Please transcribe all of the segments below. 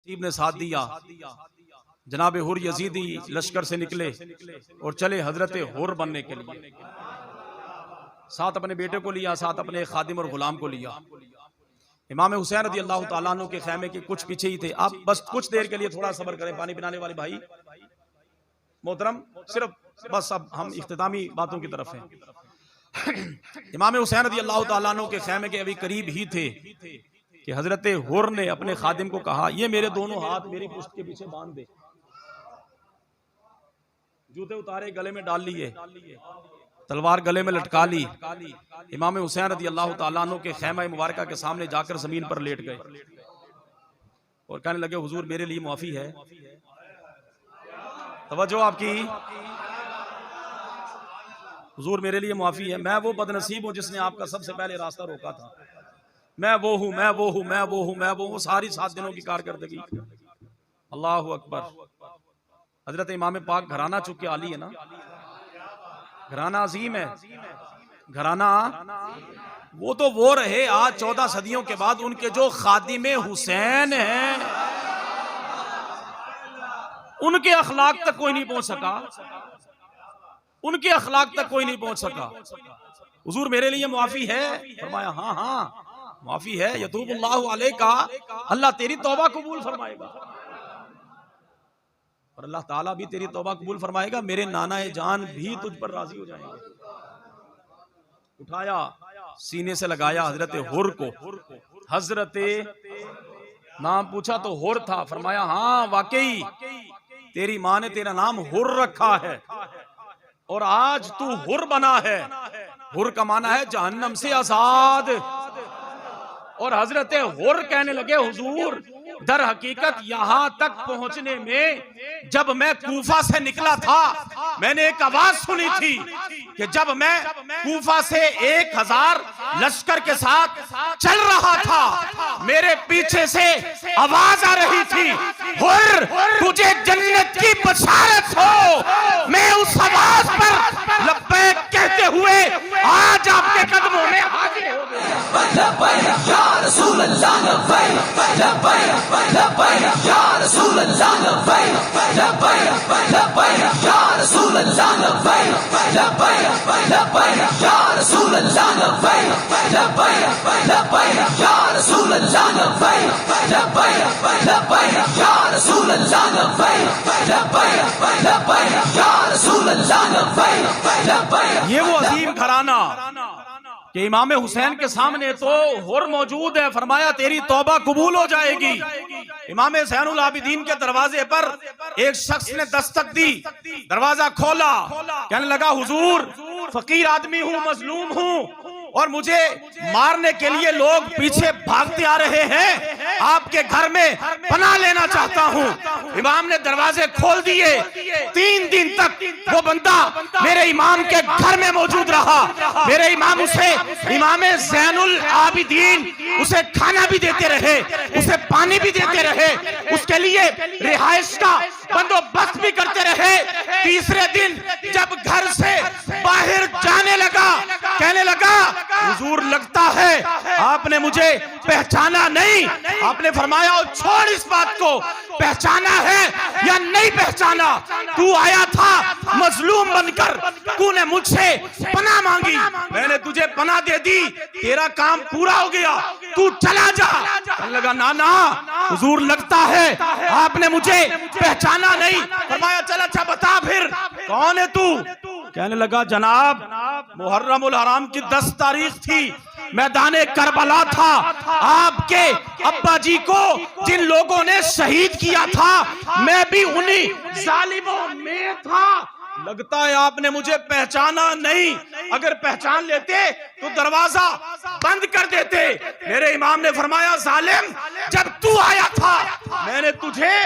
नसीब ने साथ दिया। जनाब हुर यजीदी लश्कर से निकले और चले हजरत हुर बनने के लिए। साथ अपने बेटे को लिया, साथ अपने खादिम और गुलाम को लिया। इमाम हुसैन रज़ी अल्लाह ताला अन्हु के खैमे के कुछ पीछे ही थे। आप बस कुछ देर के लिए थोड़ा सब्र करें। पानी पिलाने वाले भाई मोहतरम, सिर्फ बस अब हम इख्तितामी बातों की तरफ हैं। इमाम हुसैन रज़ी अल्लाह ताला अन्हु के खैमे के अभी करीब ही थे कि हजरत हुर ने अपने खादिम को कहा, ये मेरे दोनों हाथ मेरी पुश्त के पीछे बांध दे। जूते उतारे, गले में डाल लिए, तलवार गले में लटका ली। इमाम हुसैन रज़ी अल्लाह ताला अन्हु के खैमा मुबारका के सामने जाकर जमीन पर लेट गए और कहने लगे, हुजूर मेरे लिए माफी है। तवज्जो आपकी, हुजूर मेरे लिए माफी है। मैं वो बदनसीब हूं जिसने आपका सबसे पहले रास्ता रोका था। मैं वो हूं, मैं वो हूं, मैं वो हूं, मैं वो हूं। सारी 7 दिनों की कारकर्दगी। अल्लाह अकबर। हजरत इमाम पाक घराना चुके आली है ना, घराना अजीम है। घराना वो तो वो रहे आज 14 सदियों के बाद उनके जो खादिमे हुसैन हैं, उनके अखलाक तक कोई नहीं पहुंच सका। उनके अखलाक तक कोई नहीं पहुंच सका। हुजूर मेरे लिए माफी है। फरमाया हाँ हाँ माफी है। यतूबुल्लाहु अलैका, अल्लाह तेरी तौबा कबूल फरमाएगा और अल्लाह ताला भी तेरी तौबा कबूल फरमाएगा। मेरे नाना जान भी तुझ पर राजी हो जाएंगे। उठाया, सीने से लगाया हजरत हुर को। हजरत नाम पूछा तो हुर था। फरमाया हाँ वाकई तेरी माँ ने तेरा नाम हुर रखा है और आज तू हुर बना है। हुर का माना है जहन्नम से आजाद। और हजरत हुर कहने लगे, हुजूर दर हकीकत यहां तक पहुंचने में जब मैं कूफा से निकला था, मैंने एक आवाज सुनी थी कि जब मैं कूफा से 1000 लश्कर के साथ चल रहा था, मेरे पीछे से आवाज आ रही थी, हुर तुझे जन्नत की बशारत हो। मैं उस आवाज पर लब्बैक कहते हुए आज आपके कदमों में हाजिर हो गया। या रसूल अल्लाह लब्बैक लब्बैक लब्बैक या रसूल अल्लाह लब्बैक लब्बैक लब्बैक या रसूल अल्लाह लब्बैक लब्बैक लब्बैक या रसूल अल्लाह लब्बैक लब्बैक लब्बैक या रसूल अल्लाह लब्बैक लब्बैक लब्बैक या रसूल अल्लाह लब्बैक लब्बैक लब्बैक या रसूल अल्लाह लब्बैक लब्बैक। ये वो अजीम घराना कि इमाम हुसैन के सामने तो हुर मौजूद है। फरमाया तेरी तौबा कबूल हो जाएगी। इमाम ज़ैनुल आबिदीन के दरवाजे पर एक शख्स ने दस्तक दी। दरवाजा खोला, कहने लगा, हुजूर फकीर आदमी हूँ, मजलूम हूँ और मुझे मारने के लिए लोग पीछे भागते आ रहे हैं। आपके घर में पनाह लेना चाहता हूँ। इमाम ने दरवाजे खोल दिए। 3 दिन तक वो बंदा मेरे इमाम के घर में मौजूद रहा। मेरे इमाम उसे, इमाम ज़ैनुल आबिदीन उसे खाना भी देते रहे, उसे पानी भी देते रहे, उसके लिए रिहाइश का बंदोबस्त भी करते रहे। तीसरे दिन जब घर से बाहर जाने लगा, कहने लगा, हुजूर लगता है आपने मुझे पहचाना नहीं। आपने फरमाया छोड़ इस बात को, पहचाना है या नहीं पहचाना, तू आया था मजलूम बनकर, तूने मुझसे पनाह मांगी, मैंने तुझे पनाह दे दी, तेरा काम पूरा हो गया, तू चला जा। कहने लगा ना ना हुजूर लगता है आपने मुझे पहचाना नहीं। फरमाया चल अच्छा बता फिर कौन है तू। कहने लगा जनाब मुहर्रमुल हराम की 10 तारीख थी, मैदाने करबला था, आपके अब्बा जी को जिन लोगों ने शहीद किया था मैं भी उन्हीं जालिमों में था। लगता है आपने मुझे पहचाना नहीं, अगर पहचान लेते तो दरवाजा बंद कर देते। मेरे इमाम ने फरमाया जालिम जब तू आया था मैंने तुझे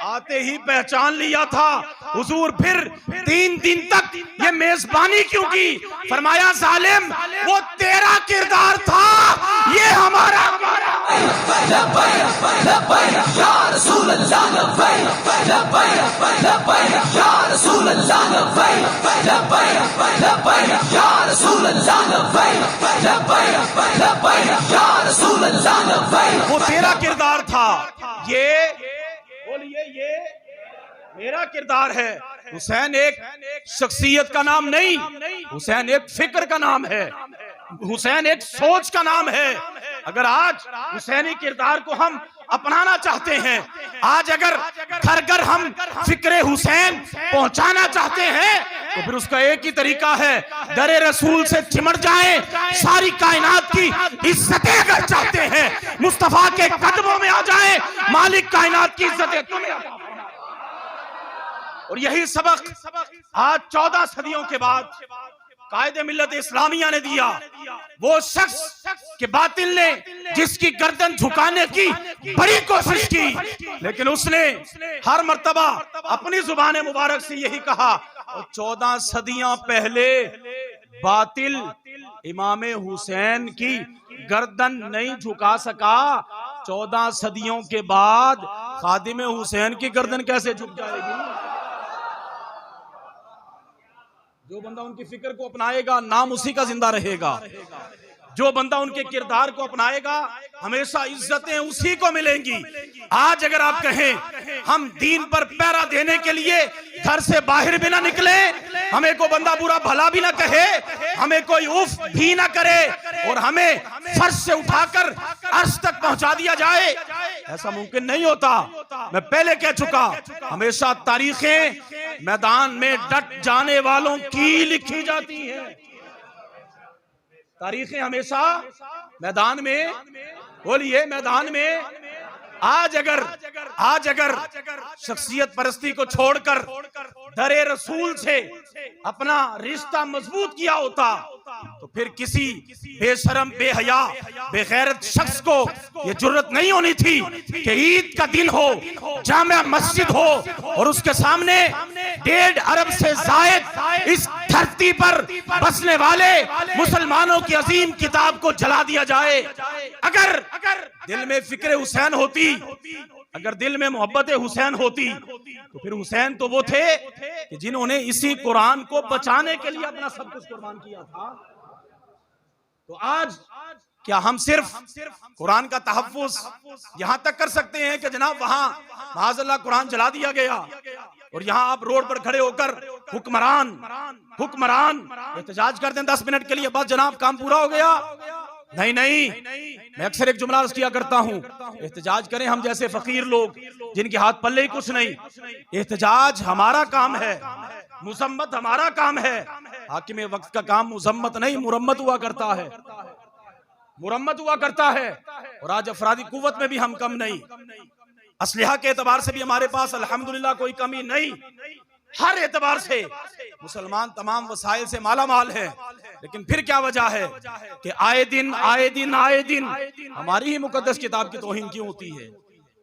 आते ही पहचान लिया था। हुजूर फिर 3 दिन तक ये मेजबानी क्यों की। फरमाया जालिम वो तेरा किरदार था, ये हमारा या रसूल अल्लाह लब्बैक लब्बैक लब्बैक या रसूल अल्लाह लब्बैक लब्बैक लब्बैक या रसूल अल्लाह लब्बैक लब्बैक लब्बैक या रसूल अल्लाह लब्बैक। वो तेरा किरदार था, ये मेरा किरदार है। हुसैन एक शख्सियत का नाम नहीं, हुसैन एक फिक्र का नाम है, हुसैन एक सोच का नाम है। अगर आज हुसैनी किरदार को हम अपनाना चाहते हैं, आज अगर घर घर हम फिक्रे हुसैन पहुंचाना चाहते हैं, तो फिर उसका एक ही तरीका है, दरे रसूल से चिमट जाए। सारी कायनात की इज्जतें अगर चाहते हैं, मुस्तफा के कदमों में आ जाए, मालिक कायनात की इज्जतें तुम्हें अता फरमाए। और यही सबक आज 14 सदियों के बाद कायदे मिल्लत इस्लामिया ने दिया। वो शख्स के बातिल ने जिसकी गर्दन झुकाने की बड़ी कोशिश की, लेकिन उसने हर मर्तबा अपनी जुबान मुबारक से यही कहा। और 14 सदियां पहले बातिल इमाम हुसैन की गर्दन नहीं झुका सका, 14 सदियों के बाद खादिम हुसैन की गर्दन कैसे झुक जाएगी? जो बंदा उनकी फिक्र को अपनाएगा, नाम उसी का जिंदा रहेगा। जो बंदा उनके किरदार को अपनाएगा, हमेशा इज्जतें उसी को मिलेंगी। आज अगर आप कहें हम दीन पर पहरा देने के लिए घर से बाहर भी ना निकले, हमें कोई बंदा बुरा भला भी ना कहे, हमें कोई उफ भी ना करे, और हमें फर्श से उठाकर अर्श तक पहुंचा दिया जाए, ऐसा मुमकिन नहीं होता। मैं पहले कह चुका, हमेशा तारीखें मैदान में डट जाने वालों की लिखी जाती हैं। तारीखें हमेशा मैदान में, बोलिए मैदान में। आज अगर शख्सियत परस्ती को छोड़कर दरे रसूल से अपना रिश्ता मजबूत किया होता, तो फिर किसी बेशरम, बेहया, बेगैरत शख्स को यह जुर्रत नहीं होनी थी कि ईद का दिन हो, जामिया मस्जिद हो, और उसके सामने 1.5 अरब से जायद इस धरती पर बसने वाले मुसलमानों की अजीम किताब को जला दिया जाए। अगर दिल में फिक्र हुसैन होती, अगर दिल में मोहब्बत हुसैन होती, तो फिर हुसैन तो वो थे कि जिन्होंने इसी कुरान को बचाने के लिए अपना सब कुछ कुर्बान किया था। तो आज क्या हम सिर्फ कुरान का तहफ्फुज यहां तक कर सकते हैं कि जनाब वहां माज़अल्लाह कुरान जला दिया गया, और यहां आप रोड पर खड़े होकर हुक्मरान एहतजाज कर दें 10 मिनट के लिए, बस जनाब काम पूरा हो गया? नहीं, मैं अक्सर एक जुमला अर्ज किया करता हूं, एहतजाज करें हम जैसे फकीर लोग जिनके हाथ पल्ले ही कुछ नहीं। एहतजाज हमारा काम है, मुजम्मत हमारा काम है। हाकिम वक्त का काम मुजम्मत नहीं, मुरम्मत हुआ करता है, मुरम्मत हुआ करता है। और आज अफरादी कुव्वत में भी हम कम नहीं, असलिहा के एतबार से भी हमारे पास अल्हम्दुलिल्लाह कोई कमी नहीं। हर एतबार से मुसलमान तमाम वसाइल से माला माल है, लेकिन फिर क्या वजह है कि आए दिन हमारी ही मुकद्दस किताब की तौहीन क्यों होती है?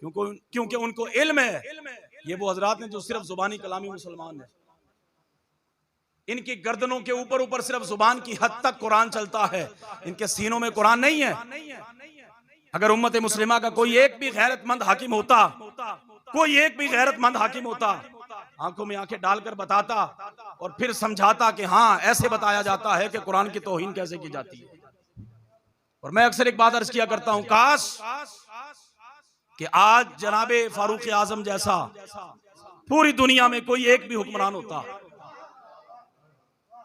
क्योंकि उनको इल्म है, ये वो हजरात ने जो सिर्फ जुबानी कलामी मुसलमान है, इनकी गर्दनों के ऊपर सिर्फ जुबान की हद तक कुरान चलता है, इनके सीनों में कुरान नहीं है। अगर उम्मत मुस्लिमा का कोई एक भी गैरतमंद हाकिम होता, कोई एक भी गैरतमंद हाकिम होता, आंखों में आंखें डालकर बताता और फिर समझाता कि हाँ ऐसे बताया जाता है कि कुरान की तौहीन कैसे की जाती है। और मैं अक्सर एक बात अर्ज किया करता हूं, काश कि आज जनाबे फारूक आजम जैसा पूरी दुनिया में कोई एक भी हुक्मरान होता,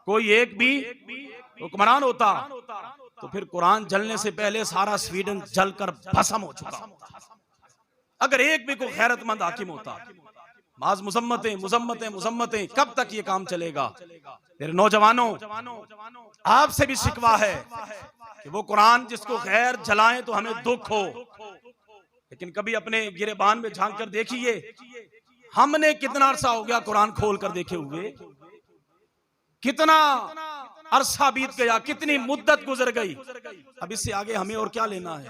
कोई एक भी हुक्मरान होता, तो फिर कुरान जलने से पहले सारा स्वीडन जलकर भस्म हो चुका होता। अगर एक भी कोई गैरतमंद हाकिम होता। माज मुजम्मतें, कब तक ये काम चलेगा? फिर नौजवानों, आपसे भी शिकवा है कि वो कुरान जिसको गैर जलाएं तो हमें दुख हो, लेकिन कभी अपने गिरेबान में झांक कर देखिए, हमने कितना अरसा हो गया कुरान खोल कर देखे हुए, कितना अरसा बीत गया, कितनी मुद्दत गुजर गई। अब इससे आगे हमें और क्या लेना है?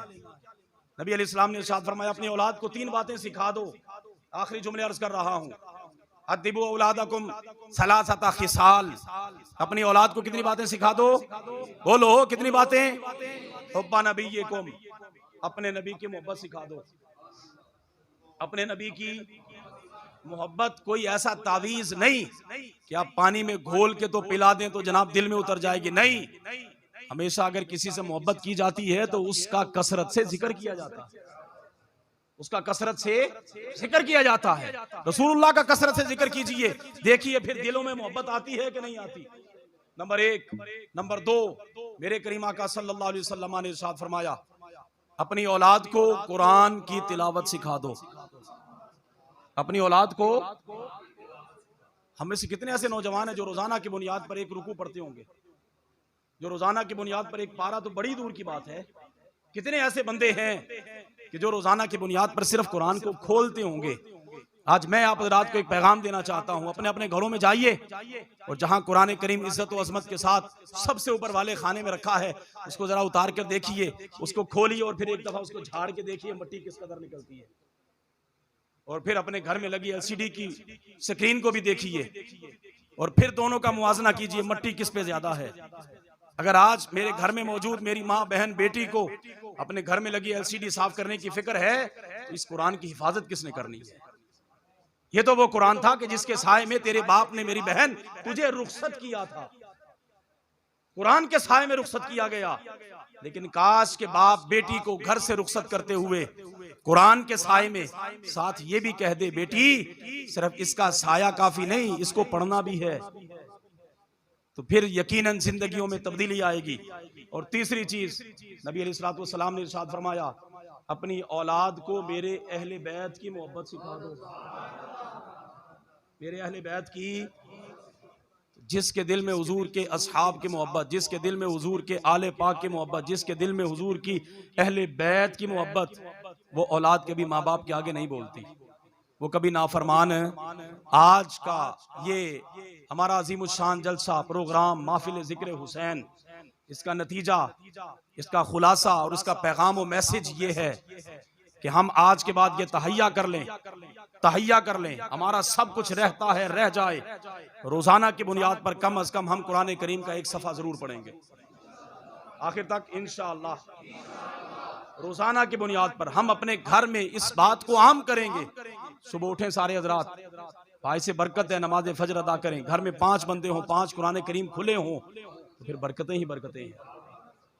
नबी अलैहिस्सलाम ने इरशाद फरमाया, अपनी औलाद को 3 बातें सिखा दो। आखिरी जुमले अर्ज कर रहा हूं, अद्दिबू औलादकुम सलासता खिसाल। अपनी औलाद को कितनी बातें सिखा दो? बोलो कितनी बातें? हुब्बा नबीयकुम, अपने नबी की मोहब्बत सिखा दो। अपने नबी की मोहब्बत कोई ऐसा तावीज नहीं कि आप पानी में घोल के तो पिला दें तो जनाब दिल में उतर जाएगी। नहीं, हमेशा अगर किसी से मोहब्बत की जाती है तो उसका कसरत से जिक्र किया जाता है, उसका कसरत से जिक्र किया जाता है। रसूलुल्लाह का कसरत से जिक्र कीजिए, देखिए फिर दिलों में मोहब्बत आती है कि नहीं आती। नंबर 1। नंबर 2, मेरे करीम आका सल्लल्लाहु अलैहि वसल्लम ने इरशाद फरमाया, अपनी औलाद को कुरान की तिलावत सिखा दो। अपनी औलाद को, हम में से कितने ऐसे नौजवान हैं जो रोजाना की बुनियाद पर एक रुकू पढ़ते होंगे, जो रोजाना की बुनियाद पर एक पारा तो बड़ी दूर की बात है। कितने ऐसे बंदे हैं कि जो रोजाना की बुनियाद पर सिर्फ कुरान को खोलते होंगे। आज मैं आप हज़रात को एक पैगाम देना चाहता हूं, अपने अपने घरों में जाइए और जहां कुरान करीम इज्जत और अजमत के साथ सबसे ऊपर वाले खाने में रखा है, उसको जरा उतार कर देखिए, उसको खोलिए और फिर एक दफा उसको झाड़ के देखिए मट्टी किस कदर निकलती है। और फिर अपने घर में लगी LCD की स्क्रीन को भी देखिए और फिर दोनों का मुआवजा कीजिए, मट्टी किस पे ज्यादा है। अगर आज मेरे घर में मौजूद मेरी माँ बहन बेटी को अपने घर में लगी LCD साफ करने की फिक्र है, तो इस कुरान की हिफाजत किसने करनी है? ये तो वो कुरान था कि जिसके साए में तेरे बाप ने मेरी बहन तुझे रुखसत किया था। कुरान के साए में रुखसत किया गया, लेकिन काश के बाप बेटी को घर से रुखसत करते हुए कुरान के साए में साथ ये भी कह दे, बेटी सिर्फ इसका साया काफी नहीं, इसको पढ़ना भी है। तो फिर यकीनन जिंदगियों में तब्दीली आएगी। और तीसरी चीज, नबी अलैहिस्सलातु वस्सलाम ने इरशाद फरमाया, अपनी औलाद को मेरे अहले बैत की मोहब्बत सिखा दो। मेरे अहले बैत की, जिसके दिल में हुजूर के असहाब की मोहब्बत, जिसके दिल में हुजूर के आले पाक की मोहब्बत, जिसके दिल में हुजूर की अहले बैत की मोहब्बत, वो औलाद कभी माँ बाप के आगे नहीं बोलती, वो कभी नाफरमान है। आज का ये हमारा अजीमुशान जलसा प्रोग्राम महफिल जिक्र हुसैन, इसका नतीजा, इसका खुलासा और इसका पैगाम और मैसेज ये है कि हम आज के बाद ये तहैया कर लें, तहैया कर लें, हमारा सब कुछ रहता है रह जाए, रोजाना की बुनियाद पर कम अज कम हम कुरान करीम का एक सफ़ा जरूर पढ़ेंगे आखिर तक इंशाअल्लाह। रोजाना की बुनियाद पर हम अपने घर में इस बात को आम करेंगे। सुबह उठें सारे हजरात, भाई से बरकत है, नमाज फजर अदा करें, घर में 5 बंदे हों, 5 कुरान करीम खुले हों, तो फिर बरकतें ही बरकतें हैं।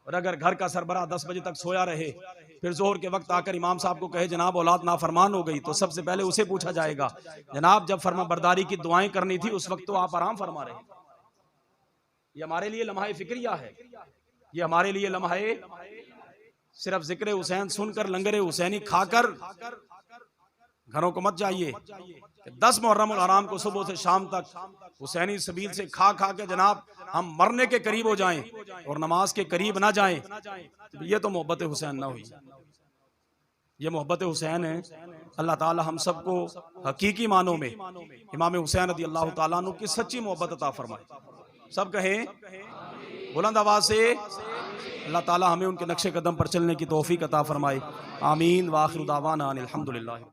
और अगर घर का सरबराह 10 बजे तक सोया रहे, फिर जोहर के वक्त आकर इमाम साहब को कहे जनाब औलाद नाफरमान हो गई, तो सबसे पहले उसे पूछा जाएगा, जनाब जब फरमा बरदारी की दुआएं करनी थी उस वक्त तो आप आराम फरमा रहे। ये हमारे लिए लम्हा फिक्रिया है, ये हमारे लिए लम्हा सिर्फ जिक्र हुसैन सुनकर लंगर हुसैनी खाकर घरों को मत जाइए। 10 मुहर्रम उल हराम को सुबह से शाम तक हुसैनी सबील से खा खा के जनाब हम मरने के करीब हो जाएं और नमाज के करीब ना जाएं, तो ये तो मोहब्बत हुसैन ना हुई, ये मोहब्बत हुसैन है। अल्लाह ताला हम सबको हकीकी मानों में इमाम हुसैन रज़ी अल्लाह ताला अन्हु की सच्ची मोहब्बत अता फरमाए। सब कहें बुलंद आवाज से, अल्लाह ताला हमें उनके नक्शे कदम पर चलने की तौफीक अता फरमाए। आमीन। व आखिरु दावाना अनिल हम्दुलिल्लाह।